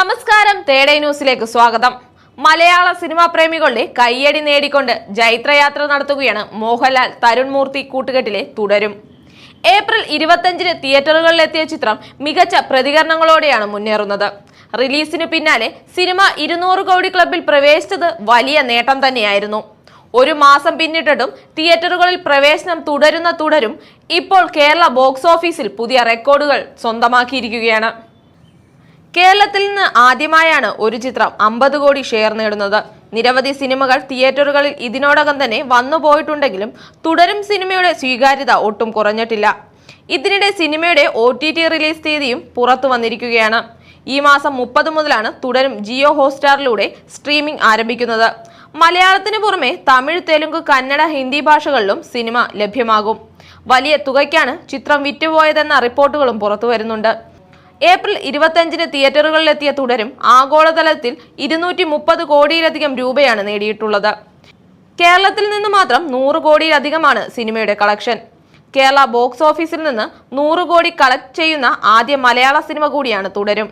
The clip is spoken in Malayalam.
നമസ്കാരം, തേടേ ന്യൂസിലേക്ക് സ്വാഗതം. മലയാള സിനിമാ പ്രേമികളുടെ കയ്യടി നേടിക്കൊണ്ട് ജൈത്രയാത്ര നടത്തുകയാണ് മോഹൻലാൽ തരുൺ മൂർത്തി കൂട്ടുകെട്ടിലെ തുടരും. ഏപ്രിൽ 25-ന് തിയേറ്ററുകളിലെത്തിയ ചിത്രം മികച്ച പ്രതികരണങ്ങളോടെയാണ് മുന്നേറുന്നത്. റിലീസിനു പിന്നാലെ സിനിമ 200 കോടി ക്ലബിൽ പ്രവേശിച്ചത് വലിയ നേട്ടം തന്നെയായിരുന്നു. ഒരു മാസം പിന്നിട്ടിട്ടും തിയേറ്ററുകളിൽ പ്രവേശനം തുടരും ഇപ്പോൾ കേരള ബോക്സ് ഓഫീസിൽ പുതിയ റെക്കോർഡുകൾ സ്വന്തമാക്കിയിരിക്കുകയാണ്. കേരളത്തിൽ നിന്ന് ആദ്യമായാണ് ഒരു ചിത്രം 50 കോടി ഷെയർ നേടുന്നത്. നിരവധി സിനിമകൾ തിയേറ്ററുകളിൽ ഇതിനോടകം തന്നെ വന്നുപോയിട്ടുണ്ടെങ്കിലും തുടരും സിനിമയുടെ സ്വീകാര്യത ഒട്ടും കുറഞ്ഞിട്ടില്ല. ഇതിനിടെ സിനിമയുടെ OTT റിലീസ് തീയതിയും പുറത്തു വന്നിരിക്കുകയാണ്. ഈ മാസം 30 മുതലാണ് തുടരും ജിയോ ഹോട്ട്സ്റ്റാറിലൂടെ സ്ട്രീമിംഗ് ആരംഭിക്കുന്നത്. മലയാളത്തിന് പുറമെ തമിഴ്, തെലുങ്ക്, കന്നഡ, ഹിന്ദി ഭാഷകളിലും സിനിമ ലഭ്യമാകും. വലിയ തുകയ്ക്കാണ് ചിത്രം വിറ്റുപോയതെന്ന റിപ്പോർട്ടുകളും പുറത്തു വരുന്നുണ്ട്. ഏപ്രിൽ 25-ന് തിയേറ്ററുകളിലെത്തിയ തുടരും ആഗോളതലത്തിൽ 230 കോടിയിലധികം രൂപയാണ് നേടിയിട്ടുള്ളത്. കേരളത്തിൽ നിന്ന് മാത്രം 100 കോടിയിലധികമാണ് സിനിമയുടെ കളക്ഷൻ. കേരള ബോക്സ് ഓഫീസിൽ നിന്ന് 100 കോടി കളക്ട് ചെയ്യുന്ന ആദ്യ മലയാള സിനിമ കൂടിയാണ് തുടരും.